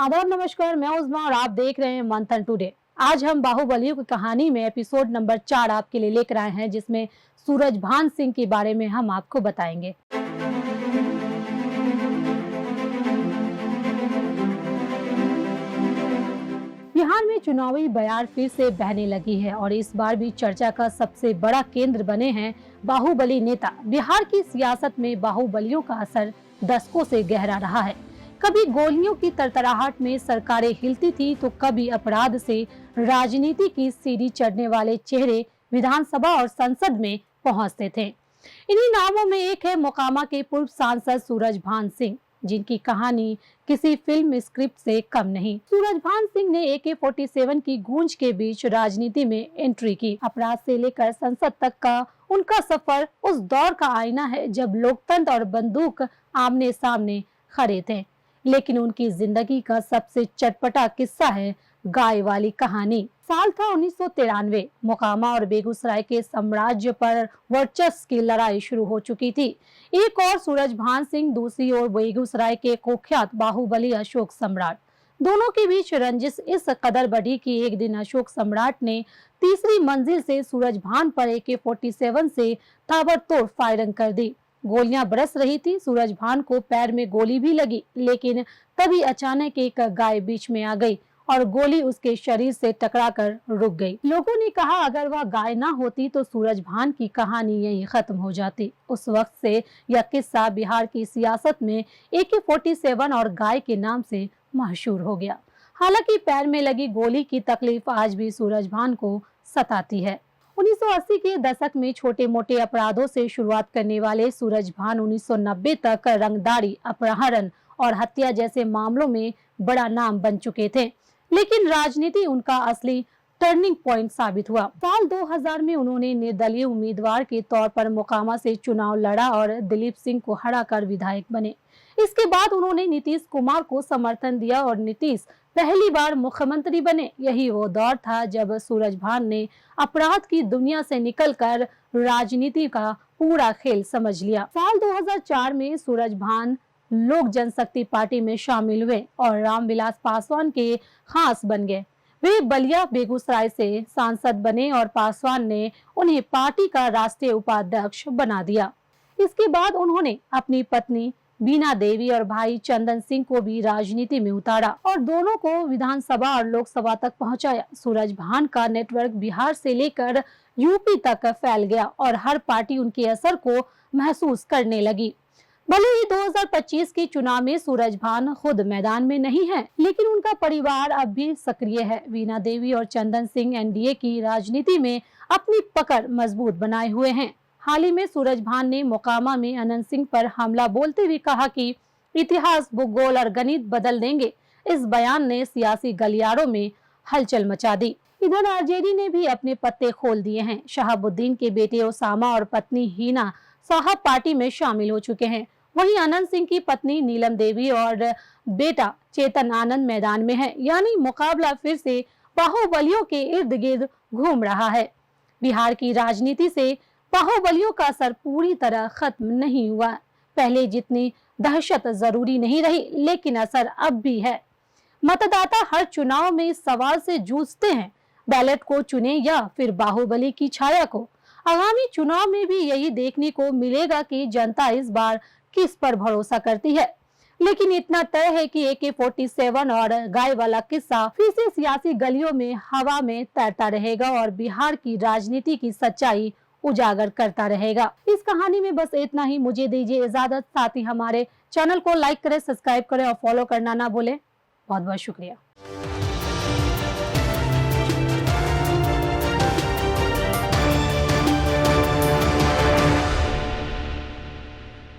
आदाब नमस्कार, मैं उज़मा और आप देख रहे हैं मंथन टुडे। आज हम बाहुबलियों की कहानी में एपिसोड नंबर 4 आपके लिए लेकर आए हैं, जिसमें सूरजभान सिंह के बारे में हम आपको बताएंगे। बिहार में चुनावी बयार फिर से बहने लगी है और इस बार भी चर्चा का सबसे बड़ा केंद्र बने हैं बाहुबली नेता। बिहार की सियासत में बाहुबलियों का असर दशकों से गहरा रहा है। कभी गोलियों की तरतराहट में सरकारें हिलती थी, तो कभी अपराध से राजनीति की सीढ़ी चढ़ने वाले चेहरे विधानसभा और संसद में पहुंचते थे। इन्हीं नामों में एक है मोकामा के पूर्व सांसद सूरजभान सिंह, जिनकी कहानी किसी फिल्म स्क्रिप्ट से कम नहीं। सूरजभान सिंह ने AK-47 की गूंज के बीच राजनीति में एंट्री की। अपराध से लेकर संसद तक का उनका सफर उस दौर का आईना है जब लोकतंत्र और बंदूक आमने सामने खड़े थे। लेकिन उनकी जिंदगी का सबसे चटपटा किस्सा है गाय वाली कहानी। साल था 1993। मोकामा और बेगूसराय के साम्राज्य पर वर्चस्व की लड़ाई शुरू हो चुकी थी। एक और सूरजभान सिंह, दूसरी ओर बेगूसराय के कुख्यात बाहुबली अशोक सम्राट। दोनों के बीच रंजिश इस कदर बढ़ी कि एक दिन अशोक सम्राट ने तीसरी मंजिल से सूरजभान पर AK-47 से ताबड़तोड़ फायरिंग कर दी। गोलियां बरस रही थी। सूरजभान को पैर में गोली भी लगी, लेकिन तभी अचानक एक गाय बीच में आ गई और गोली उसके शरीर से टकराकर रुक गई। लोगों ने कहा, अगर वह गाय ना होती तो सूरजभान की कहानी यहीं खत्म हो जाती। उस वक्त से यह किस्सा बिहार की सियासत में AK-47 और गाय के नाम से मशहूर हो गया। हालांकि पैर में लगी गोली की तकलीफ आज भी सूरजभान को सताती है। 1980 के दशक में छोटे मोटे अपराधों से शुरुआत करने वाले सूरजभान 1990 तक रंगदारी, अपहरण और हत्या जैसे मामलों में बड़ा नाम बन चुके थे। लेकिन राजनीति उनका असली टर्निंग पॉइंट साबित हुआ। साल 2000 में उन्होंने निर्दलीय उम्मीदवार के तौर पर मोकामा से चुनाव लड़ा और दिलीप सिंह को हराकर विधायक बने। इसके बाद उन्होंने नीतीश कुमार को समर्थन दिया और नीतीश पहली बार मुख्यमंत्री बने। यही वो दौर था जब सूरजभान ने अपराध की दुनिया से निकलकर राजनीति का पूरा खेल समझ लिया। साल 2004 में सूरजभान लोक जनशक्ति पार्टी में शामिल हुए और रामविलास पासवान के खास बन गए। वे बलिया बेगूसराय से सांसद बने और पासवान ने उन्हें पार्टी का राष्ट्रीय उपाध्यक्ष बना दिया। इसके बाद उन्होंने अपनी पत्नी बीना देवी और भाई चंदन सिंह को भी राजनीति में उतारा और दोनों को विधानसभा और लोकसभा तक पहुंचाया। सूरजभान का नेटवर्क बिहार से लेकर यूपी तक फैल गया और हर पार्टी उनके असर को महसूस करने लगी। भले ही 2025 के चुनाव में सूरजभान खुद मैदान में नहीं है, लेकिन उनका परिवार अब भी सक्रिय है। बीना देवी और चंदन सिंह NDA की राजनीति में अपनी पकड़ मजबूत बनाए हुए हैं। हाल ही में सूरजभान ने मोकामा में अनंत सिंह पर हमला बोलते हुए कहा कि इतिहास, भूगोल और गणित बदल देंगे। इस बयान ने सियासी गलियारों में हलचल मचा दी। इधर RJD ने भी अपने पत्ते खोल दिए हैं। शहाबुद्दीन के बेटे ओसामा और पत्नी हिना साहब पार्टी में शामिल हो चुके हैं। वहीं अनंत सिंह की पत्नी नीलम देवी और बेटा चेतन आनंद मैदान में है। यानी मुकाबला फिर से बाहुबलियों के इर्द गिर्द घूम रहा है। बिहार की राजनीति से बाहुबलियों का असर पूरी तरह खत्म नहीं हुआ। पहले जितनी दहशत जरूरी नहीं रही, लेकिन असर अब भी है। मतदाता हर चुनाव में इस सवाल से जूझते हैं, बैलेट को चुने या फिर बाहुबली की छाया को। आगामी चुनाव में भी यही देखने को मिलेगा कि जनता इस बार किस पर भरोसा करती है। लेकिन इतना तय है कि AK-47 और गाय वाला किस्सा फिर से सियासी गलियों में हवा में तैरता रहेगा और बिहार की राजनीति की सच्चाई उजागर करता रहेगा। इस कहानी में बस इतना ही। मुझे दीजिए इजाजत। साथ ही हमारे चैनल को लाइक करें, सब्सक्राइब करें और फॉलो करना ना भूलें। बहुत बहुत शुक्रिया।